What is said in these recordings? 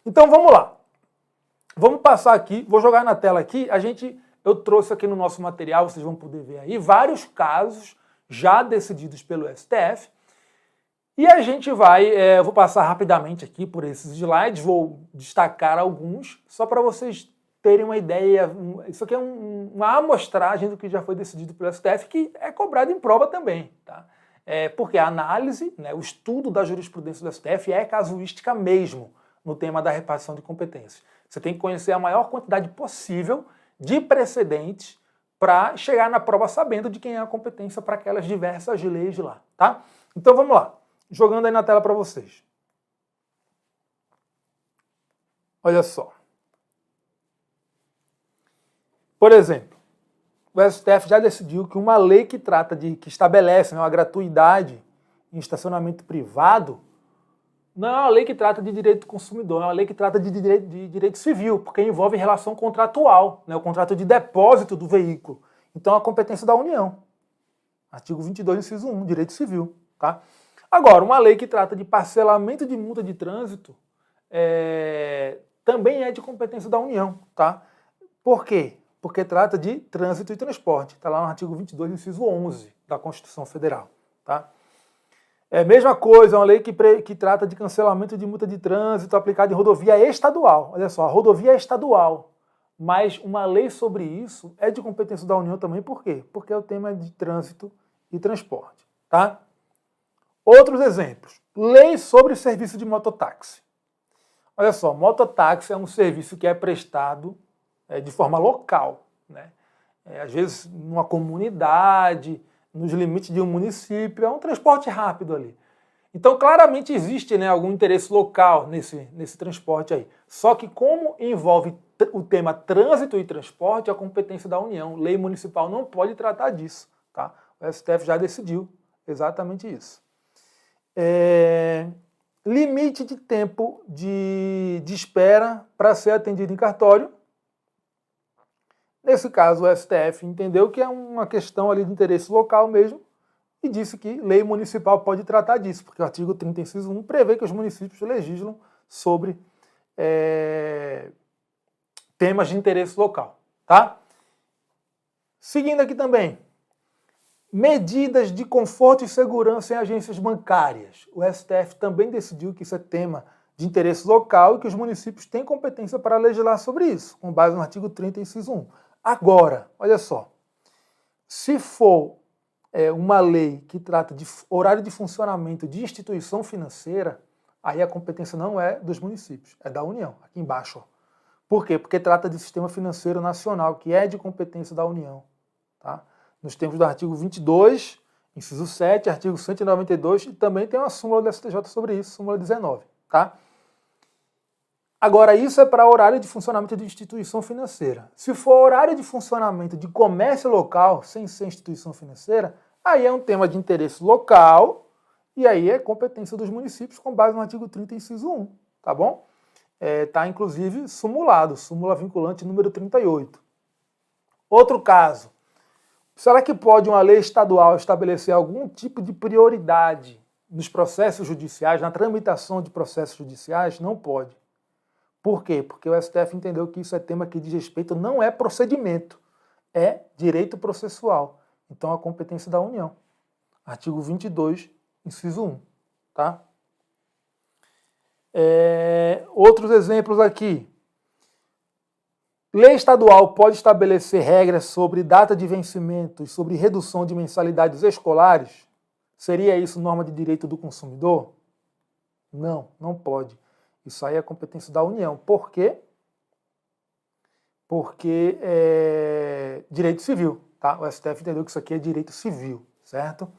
Então vamos lá. Vamos passar aqui, vou jogar na tela aqui, eu trouxe aqui no nosso material, vocês vão poder ver aí, vários casos já decididos pelo STF, e a gente eu vou passar rapidamente aqui por esses slides, vou destacar alguns, só para vocês terem uma ideia, isso aqui é uma amostragem do que já foi decidido pelo STF, que é cobrado em prova também, tá? Porque a análise, né, o estudo da jurisprudência do STF é casuística mesmo no tema da repartição de competências. Você tem que conhecer a maior quantidade possível de precedentes para chegar na prova sabendo de quem é a competência para aquelas diversas leis lá, tá? Então vamos lá, jogando aí na tela para vocês. Olha só. Por exemplo, o STF já decidiu que uma lei que estabelece, né, uma gratuidade em estacionamento privado não é uma lei que trata de direito do consumidor, é uma lei que trata de direito civil, porque envolve relação contratual, né, o contrato de depósito do veículo. Então, a competência da União. Artigo 22, inciso 1, direito civil. Tá? Agora, uma lei que trata de parcelamento de multa de trânsito também é de competência da União. Tá? Por quê? Porque trata de trânsito e transporte. Está lá no artigo 22, inciso 11 da Constituição Federal. Tá? É a mesma coisa, uma lei que trata de cancelamento de multa de trânsito aplicada em rodovia estadual. Olha só, a rodovia é estadual, mas uma lei sobre isso é de competência da União também, por quê? Porque é o tema de trânsito e transporte. Tá? Outros exemplos. Lei sobre serviço de mototáxi. Olha só, mototáxi é um serviço que é prestado de forma local, né? Às vezes numa comunidade, nos limites de um município, é um transporte rápido ali. Então, claramente existe, né, algum interesse local nesse transporte aí. Só que como envolve o tema trânsito e transporte, é a competência da União. Lei municipal não pode tratar disso. Tá? O STF já decidiu exatamente isso. Limite de tempo de espera para ser atendido em cartório. Nesse caso, o STF entendeu que é uma questão ali de interesse local mesmo e disse que lei municipal pode tratar disso, porque o artigo 30, inciso 1, prevê que os municípios legislam sobre temas de interesse local. Tá? Seguindo aqui também, medidas de conforto e segurança em agências bancárias. O STF também decidiu que isso é tema de interesse local e que os municípios têm competência para legislar sobre isso, com base no artigo 30, inciso 1. Agora, olha só, se for uma lei que trata de horário de funcionamento de instituição financeira, aí a competência não é dos municípios, é da União, aqui embaixo. Ó. Por quê? Porque trata de sistema financeiro nacional, que é de competência da União. Tá? Nos termos do artigo 22, inciso 7, artigo 192, e também tem uma súmula do STJ sobre isso, súmula 19. Tá? Agora, isso é para horário de funcionamento de instituição financeira. Se for horário de funcionamento de comércio local, sem ser instituição financeira, aí é um tema de interesse local e aí é competência dos municípios com base no artigo 30, inciso 1. Tá bom? Está, inclusive, súmula vinculante número 38. Outro caso. Será que pode uma lei estadual estabelecer algum tipo de prioridade nos processos judiciais, na tramitação de processos judiciais? Não pode. Por quê? Porque o STF entendeu que isso é tema que diz respeito, não é procedimento, é direito processual. Então, a competência da União. Artigo 22, inciso 1. Tá? Outros exemplos aqui. Lei estadual pode estabelecer regras sobre data de vencimento e sobre redução de mensalidades escolares? Seria isso norma de direito do consumidor? Não, não pode. Isso aí é competência da União. Por quê? Porque é direito civil. Tá? O STF entendeu que isso aqui é direito civil, certo?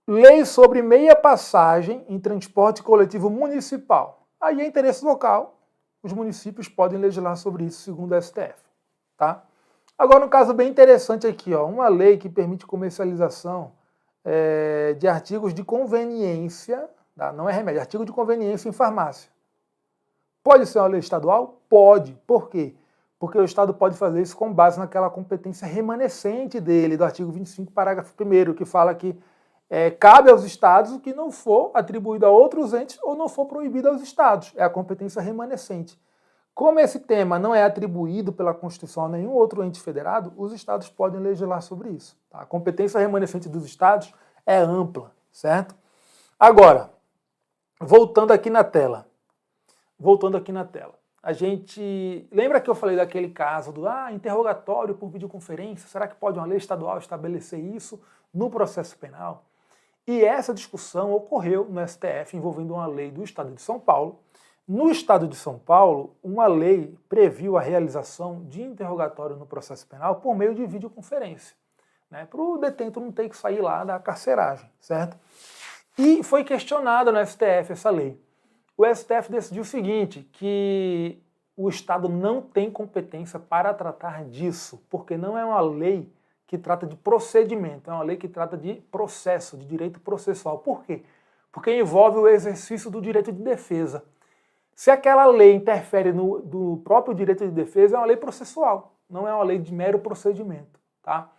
Lei sobre meia passagem em transporte coletivo municipal. Aí é interesse local. Os municípios podem legislar sobre isso, segundo o STF. Tá? Agora, um caso bem interessante aqui, ó, uma lei que permite comercialização de artigos de conveniência, tá? Não é remédio, artigo de conveniência em farmácia. Pode ser uma lei estadual? Pode. Por quê? Porque o Estado pode fazer isso com base naquela competência remanescente dele, do artigo 25, parágrafo 1º, que fala que cabe aos estados o que não for atribuído a outros entes ou não for proibido aos estados. É a competência remanescente. Como esse tema não é atribuído pela Constituição a nenhum outro ente federado, os estados podem legislar sobre isso. Tá? A competência remanescente dos estados é ampla, certo? Agora, voltando aqui na tela. A gente lembra que eu falei daquele caso do interrogatório por videoconferência? Será que pode uma lei estadual estabelecer isso no processo penal? E essa discussão ocorreu no STF envolvendo uma lei do Estado de São Paulo. No Estado de São Paulo, uma lei previu a realização de interrogatório no processo penal por meio de videoconferência, né, para o detento não ter que sair lá da carceragem, certo? E foi questionada no STF essa lei. O STF decidiu o seguinte, que o Estado não tem competência para tratar disso, porque não é uma lei que trata de procedimento, é uma lei que trata de processo, de direito processual. Por quê? Porque envolve o exercício do direito de defesa. Se aquela lei interfere no próprio direito de defesa, é uma lei processual, não é uma lei de mero procedimento. Tá?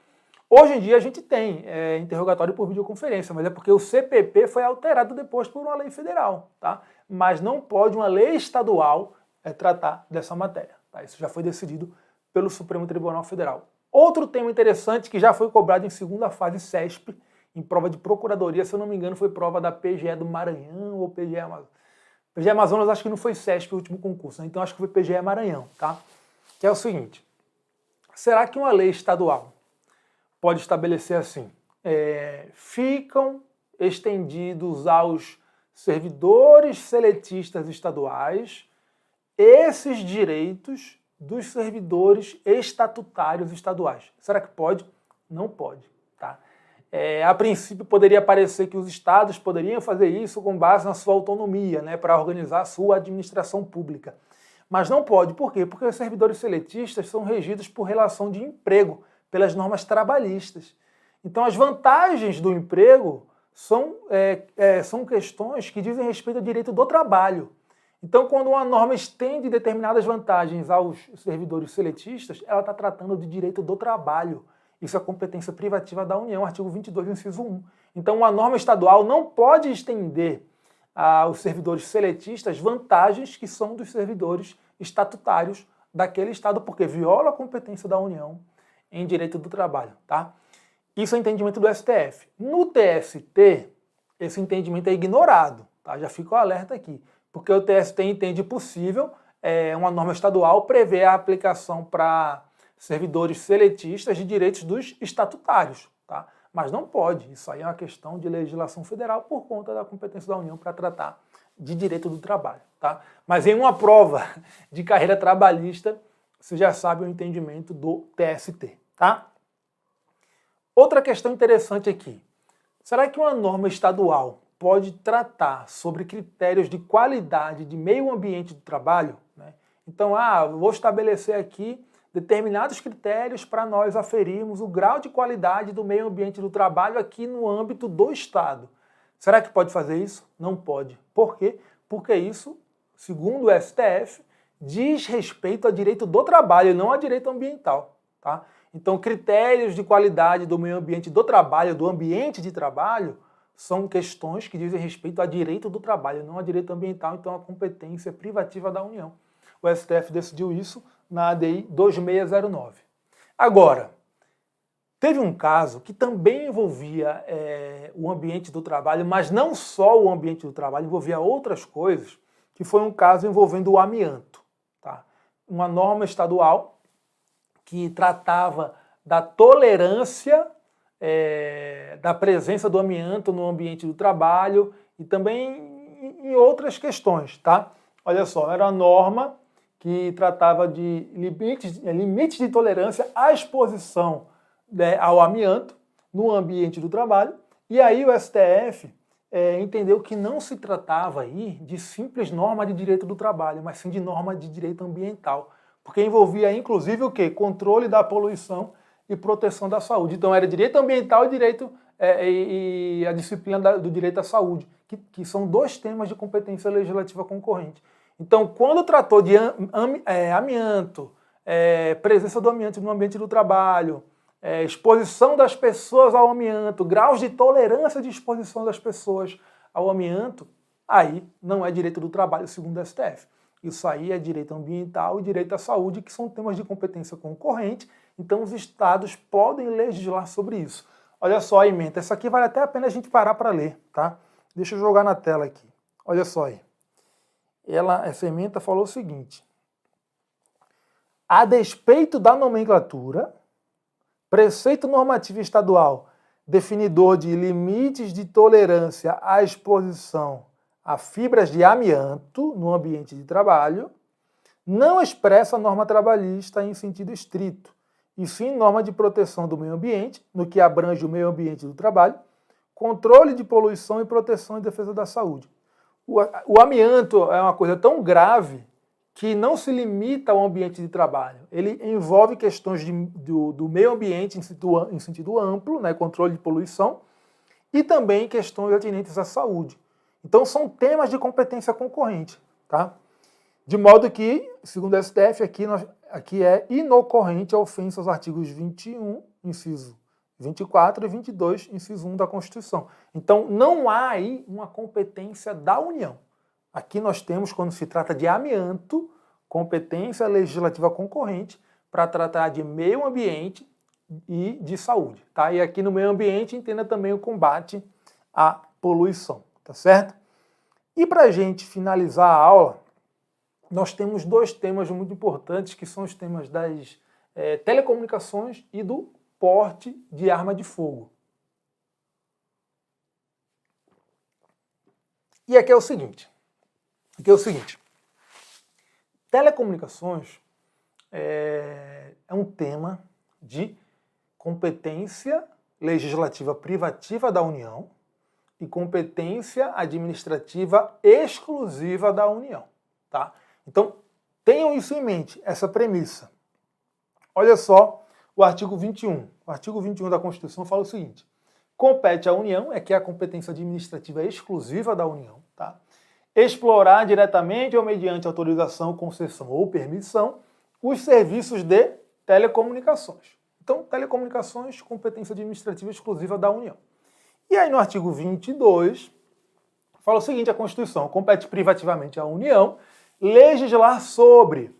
Hoje em dia a gente tem interrogatório por videoconferência, mas é porque o CPP foi alterado depois por uma lei federal. Tá? Mas não pode uma lei estadual tratar dessa matéria. Tá? Isso já foi decidido pelo Supremo Tribunal Federal. Outro tema interessante que já foi cobrado em segunda fase CESP, em prova de procuradoria, se eu não me engano foi prova da PGE do Maranhão ou PGE Amazonas. PGE Amazonas acho que não foi CESP o último concurso, né? Então acho que foi PGE Maranhão, tá? Que é o seguinte, será que uma lei estadual pode estabelecer assim, ficam estendidos aos servidores seletistas estaduais esses direitos dos servidores estatutários estaduais? Será que pode? Não pode, tá? A princípio poderia parecer que os estados poderiam fazer isso com base na sua autonomia, né, para organizar a sua administração pública. Mas não pode, por quê? Porque os servidores seletistas são regidos por relação de emprego, pelas normas trabalhistas. Então as vantagens do emprego são questões que dizem respeito ao direito do trabalho. Então, quando uma norma estende determinadas vantagens aos servidores seletistas, ela está tratando de direito do trabalho. Isso é competência privativa da União, artigo 22, inciso 1. Então, uma norma estadual não pode estender aos servidores seletistas vantagens que são dos servidores estatutários daquele estado, porque viola a competência da União em direito do trabalho. Tá? Isso é entendimento do STF. No TST, esse entendimento é ignorado. Tá? Já fica o alerta aqui. Porque o TST entende possível uma norma estadual prever a aplicação para servidores seletistas de direitos dos estatutários, tá? Mas não pode, isso aí é uma questão de legislação federal por conta da competência da União para tratar de direito do trabalho, tá? Mas em uma prova de carreira trabalhista, você já sabe o entendimento do TST, tá? Outra questão interessante aqui, será que uma norma estadual pode tratar sobre critérios de qualidade de meio ambiente do trabalho, né? Então, vou estabelecer aqui determinados critérios para nós aferirmos o grau de qualidade do meio ambiente do trabalho aqui no âmbito do Estado. Será que pode fazer isso? Não pode. Por quê? Porque isso, segundo o STF, diz respeito a direito do trabalho e não a direito ambiental. Tá? Então, critérios de qualidade do meio ambiente do trabalho, do ambiente de trabalho, são questões que dizem respeito a direito do trabalho, não a direito ambiental, então a competência privativa da União. O STF decidiu isso na ADI 2609. Agora, teve um caso que também envolvia o ambiente do trabalho, mas não só o ambiente do trabalho, envolvia outras coisas, que foi um caso envolvendo o amianto. Tá? Uma norma estadual que tratava da tolerância da presença do amianto no ambiente do trabalho e também em outras questões. Tá? Olha só, era uma norma que tratava de limites de tolerância à exposição ao amianto no ambiente do trabalho, e aí o STF entendeu que não se tratava aí de simples norma de direito do trabalho, mas sim de norma de direito ambiental, porque envolvia inclusive o quê? Controle da poluição e proteção da saúde. Então era direito ambiental e a disciplina do direito à saúde, que são dois temas de competência legislativa concorrente. Então, quando tratou de amianto, presença do amianto no ambiente do trabalho, exposição das pessoas ao amianto, graus de tolerância de exposição das pessoas ao amianto, aí não é direito do trabalho segundo o STF. Isso aí é direito ambiental e direito à saúde, que são temas de competência concorrente, então os estados podem legislar sobre isso. Olha só a ementa, essa aqui vale até a pena a gente parar para ler, tá? Deixa eu jogar na tela aqui. Olha só aí. Essa ementa falou o seguinte: a despeito da nomenclatura, preceito normativo estadual definidor de limites de tolerância à exposição a fibras de amianto no ambiente de trabalho, não expressa norma trabalhista em sentido estrito, e sim norma de proteção do meio ambiente, no que abrange o meio ambiente do trabalho, controle de poluição e proteção e defesa da saúde. O amianto é uma coisa tão grave que não se limita ao ambiente de trabalho. Ele envolve questões do meio ambiente em sentido amplo, né, controle de poluição, e também questões atinentes à saúde. Então são temas de competência concorrente, tá? De modo que, segundo o STF, aqui é inocorrente a ofensa aos artigos 21, inciso 24 e 22, inciso 1 da Constituição. Então não há aí uma competência da União. Aqui nós temos, quando se trata de amianto, competência legislativa concorrente para tratar de meio ambiente e de saúde, tá? E aqui no meio ambiente entenda também o combate à poluição, tá certo? E para a gente finalizar a aula, nós temos dois temas muito importantes, que são os temas das telecomunicações e do porte de arma de fogo. E aqui é o seguinte, telecomunicações é um tema de competência legislativa privativa da União e competência administrativa exclusiva da União, tá? Então, tenham isso em mente, essa premissa. Olha só o artigo 21. O artigo 21 da Constituição fala o seguinte: compete à União, que é a competência administrativa exclusiva da União, tá? Explorar diretamente ou mediante autorização, concessão ou permissão os serviços de telecomunicações. Então, telecomunicações, competência administrativa exclusiva da União. E aí no artigo 22, fala o seguinte: a Constituição compete privativamente à União legislar sobre,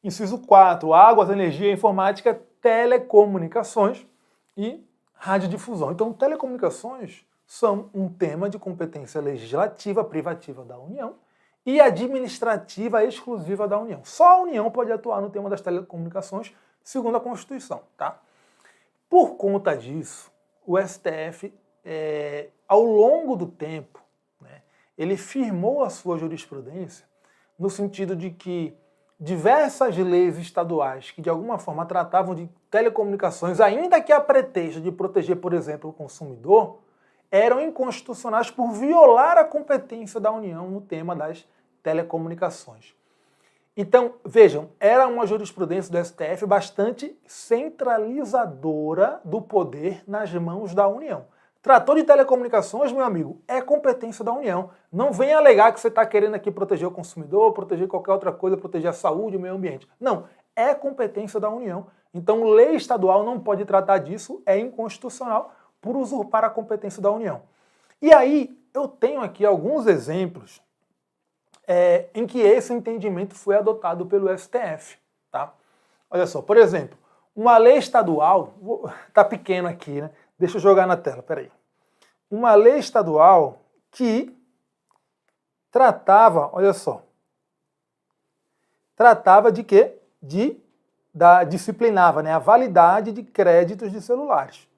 inciso 4, águas, energia, informática, telecomunicações e radiodifusão. Então, telecomunicações são um tema de competência legislativa privativa da União e administrativa exclusiva da União. Só a União pode atuar no tema das telecomunicações, segundo a Constituição, tá? Por conta disso, o STF, ao longo do tempo, né, ele firmou a sua jurisprudência no sentido de que diversas leis estaduais que de alguma forma tratavam de telecomunicações, ainda que a pretexto de proteger, por exemplo, o consumidor, eram inconstitucionais por violar a competência da União no tema das telecomunicações. Então, vejam, era uma jurisprudência do STF bastante centralizadora do poder nas mãos da União. Tratou de telecomunicações, meu amigo, é competência da União. Não venha alegar que você está querendo aqui proteger o consumidor, proteger qualquer outra coisa, proteger a saúde, o meio ambiente. Não, é competência da União. Então, lei estadual não pode tratar disso, é inconstitucional por usurpar a competência da União. E aí, eu tenho aqui alguns exemplos em que esse entendimento foi adotado pelo STF, tá? Olha só, por exemplo, uma lei estadual, tá pequeno aqui, né? Deixa eu jogar na tela, peraí. Uma lei estadual que tratava, olha só, tratava de quê? Disciplinava, né, a validade de créditos de celulares.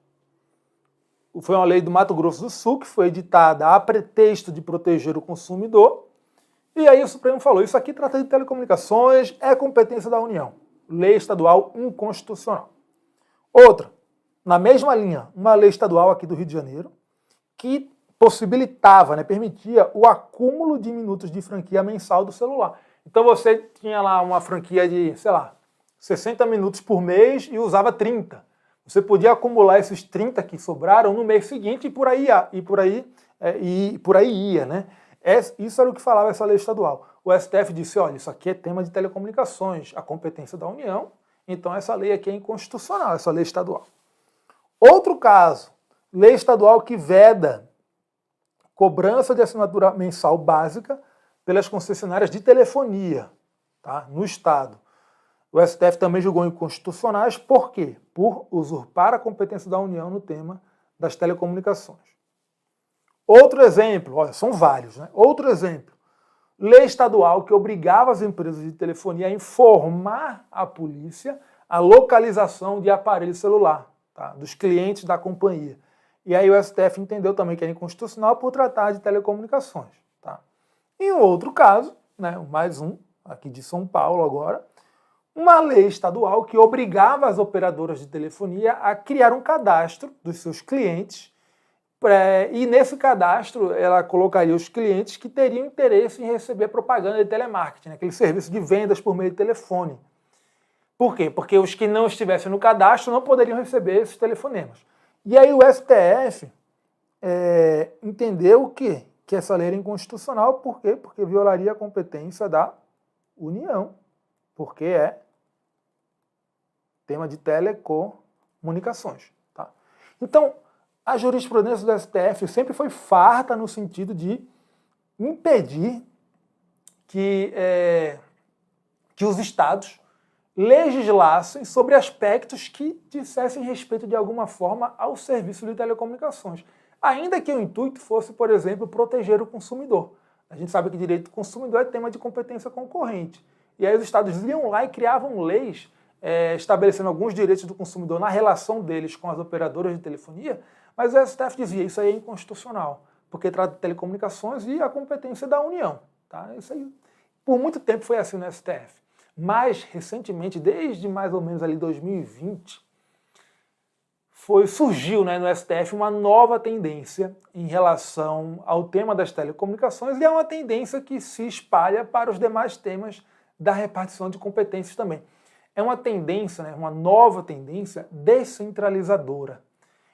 Foi uma lei do Mato Grosso do Sul que foi editada a pretexto de proteger o consumidor. E aí o Supremo falou: isso aqui trata de telecomunicações, é competência da União. Lei estadual inconstitucional. Outra, na mesma linha, uma lei estadual aqui do Rio de Janeiro, que possibilitava, né, permitia o acúmulo de minutos de franquia mensal do celular. Então você tinha lá uma franquia de, sei lá, 60 minutos por mês e usava 30. Você podia acumular esses 30 que sobraram no mês seguinte e por aí ia, né? Isso era o que falava essa lei estadual. O STF disse: olha, isso aqui é tema de telecomunicações, a competência da União, então essa lei aqui é inconstitucional, essa lei estadual. Outro caso, lei estadual que veda cobrança de assinatura mensal básica pelas concessionárias de telefonia, tá, no Estado. O STF também julgou inconstitucionais, por quê? Por usurpar a competência da União no tema das telecomunicações. Outro exemplo, olha, são vários, né? Outro exemplo, lei estadual que obrigava as empresas de telefonia a informar à polícia a localização de aparelho celular, tá, dos clientes da companhia. E aí o STF entendeu também que era inconstitucional por tratar de telecomunicações. Tá? Em outro caso, né, mais um, aqui de São Paulo agora, uma lei estadual que obrigava as operadoras de telefonia a criar um cadastro dos seus clientes e nesse cadastro ela colocaria os clientes que teriam interesse em receber propaganda de telemarketing, né, aquele serviço de vendas por meio de telefone. Por quê? Porque os que não estivessem no cadastro não poderiam receber esses telefonemas. E aí o STF entendeu que essa lei era inconstitucional. Por quê? Porque violaria a competência da União, porque é tema de telecomunicações. Tá? Então, a jurisprudência do STF sempre foi farta no sentido de impedir que os estados legislassem sobre aspectos que dissessem respeito de alguma forma ao serviço de telecomunicações. Ainda que o intuito fosse, por exemplo, proteger o consumidor. A gente sabe que direito do consumidor é tema de competência concorrente. E aí os estados iam lá e criavam leis estabelecendo alguns direitos do consumidor na relação deles com as operadoras de telefonia, mas o STF dizia isso aí é inconstitucional, porque trata de telecomunicações e a competência da União. Tá? Isso aí, por muito tempo foi assim no STF. Mas, recentemente, desde mais ou menos ali 2020, surgiu, né, no STF uma nova tendência em relação ao tema das telecomunicações e é uma tendência que se espalha para os demais temas da repartição de competências também. É uma tendência, né, uma nova tendência descentralizadora.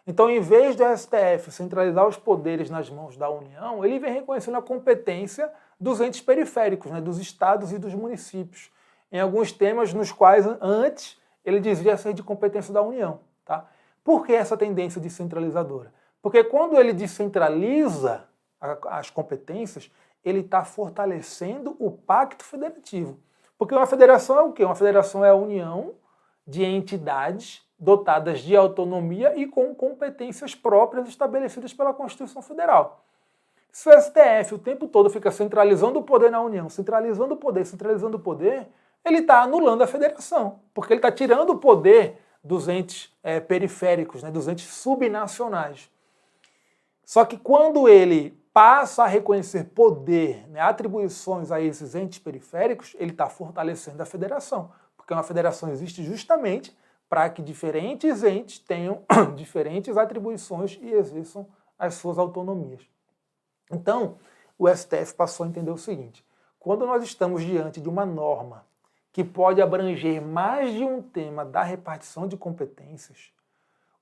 Então, em vez do STF centralizar os poderes nas mãos da União, ele vem reconhecendo a competência dos entes periféricos, né, dos estados e dos municípios, em alguns temas nos quais antes ele dizia ser de competência da União. Tá? Por que essa tendência descentralizadora? Porque quando ele descentraliza as competências, ele está fortalecendo o pacto federativo. Porque uma federação é o quê? Uma federação é a união de entidades dotadas de autonomia e com competências próprias estabelecidas pela Constituição Federal. Se o STF o tempo todo fica centralizando o poder na União, centralizando o poder, ele está anulando a federação, porque ele está tirando o poder dos entes periféricos, né, dos entes subnacionais. Só que quando ele passa a reconhecer poder, né, atribuições a esses entes periféricos, ele está fortalecendo a federação, porque uma federação existe justamente para que diferentes entes tenham diferentes atribuições e exerçam as suas autonomias. Então, o STF passou a entender o seguinte: quando nós estamos diante de uma norma que pode abranger mais de um tema da repartição de competências,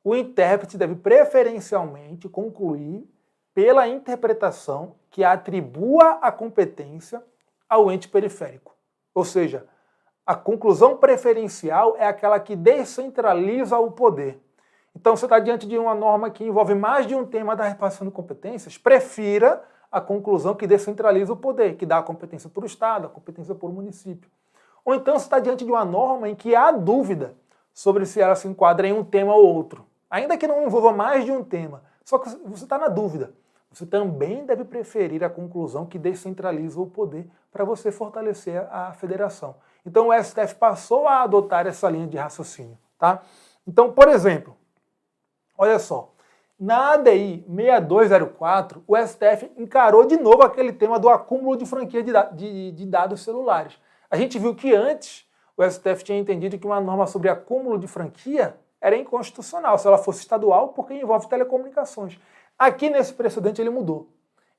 o intérprete deve preferencialmente concluir pela interpretação que atribua a competência ao ente periférico. Ou seja, a conclusão preferencial é aquela que descentraliza o poder. Então, você está diante de uma norma que envolve mais de um tema da repartição de competências, prefira a conclusão que descentraliza o poder, que dá a competência para o Estado, a competência para o município. Ou então você está diante de uma norma em que há dúvida sobre se ela se enquadra em um tema ou outro. Ainda que não envolva mais de um tema, só que você está na dúvida. Você também deve preferir a conclusão que descentraliza o poder para você fortalecer a federação. Então o STF passou a adotar essa linha de raciocínio. Tá? Então, por exemplo, olha só, na ADI 6204, o STF encarou de novo aquele tema do acúmulo de franquia de dados celulares. A gente viu que antes o STF tinha entendido que uma norma sobre acúmulo de franquia era inconstitucional, se ela fosse estadual, porque envolve telecomunicações. Aqui nesse precedente ele mudou.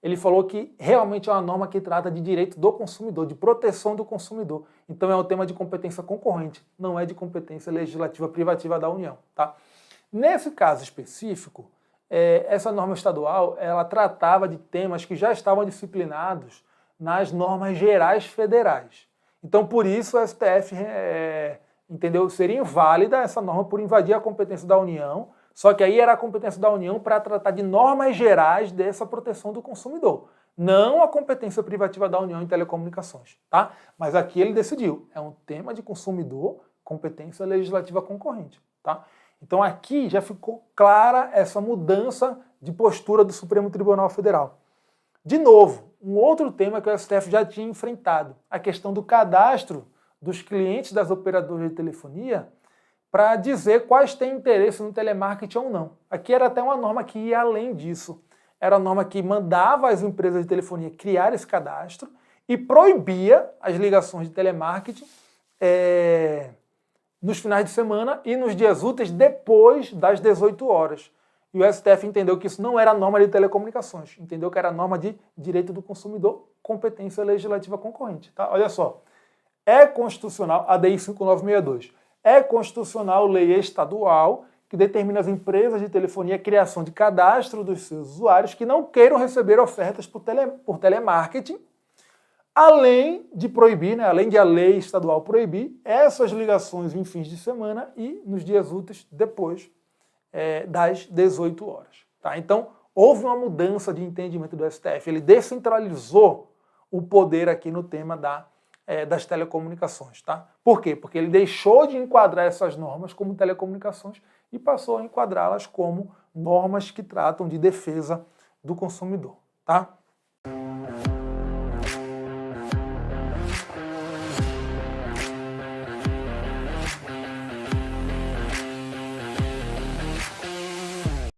Ele falou que realmente é uma norma que trata de direito do consumidor, de proteção do consumidor. Então é um tema de competência concorrente, não é de competência legislativa privativa da União. Tá? Nesse caso específico, essa norma estadual ela tratava de temas que já estavam disciplinados nas normas gerais federais. Então, por isso, o STF entendeu seria inválida essa norma por invadir a competência da União, Só que aí era a competência da União para tratar de normas gerais dessa proteção do consumidor. Não a competência privativa da União em telecomunicações, tá? Mas aqui ele decidiu, é um tema de consumidor, competência legislativa concorrente, tá? Então aqui já ficou clara essa mudança de postura do Supremo Tribunal Federal. De novo, um outro tema que o STF já tinha enfrentado, a questão do cadastro dos clientes das operadoras de telefonia para dizer quais têm interesse no telemarketing ou não. Aqui era até uma norma que ia além disso. Era uma norma que mandava as empresas de telefonia criar esse cadastro e proibia as ligações de telemarketing nos finais de semana e nos dias úteis depois das 18 horas. E o STF entendeu que isso não era norma de telecomunicações, entendeu que era norma de direito do consumidor, competência legislativa concorrente. Tá? Olha só, é constitucional, a DI 5962, é constitucional lei estadual que determina às empresas de telefonia a criação de cadastro dos seus usuários que não queiram receber ofertas por telemarketing, além de proibir, né, além de a lei estadual proibir, essas ligações em fins de semana e nos dias úteis depois das 18 horas. Tá? Então, houve uma mudança de entendimento do STF. Ele descentralizou o poder aqui no tema das telecomunicações. Tá? Por quê? Porque ele deixou de enquadrar essas normas como telecomunicações e passou a enquadrá-las como normas que tratam de defesa do consumidor. Tá?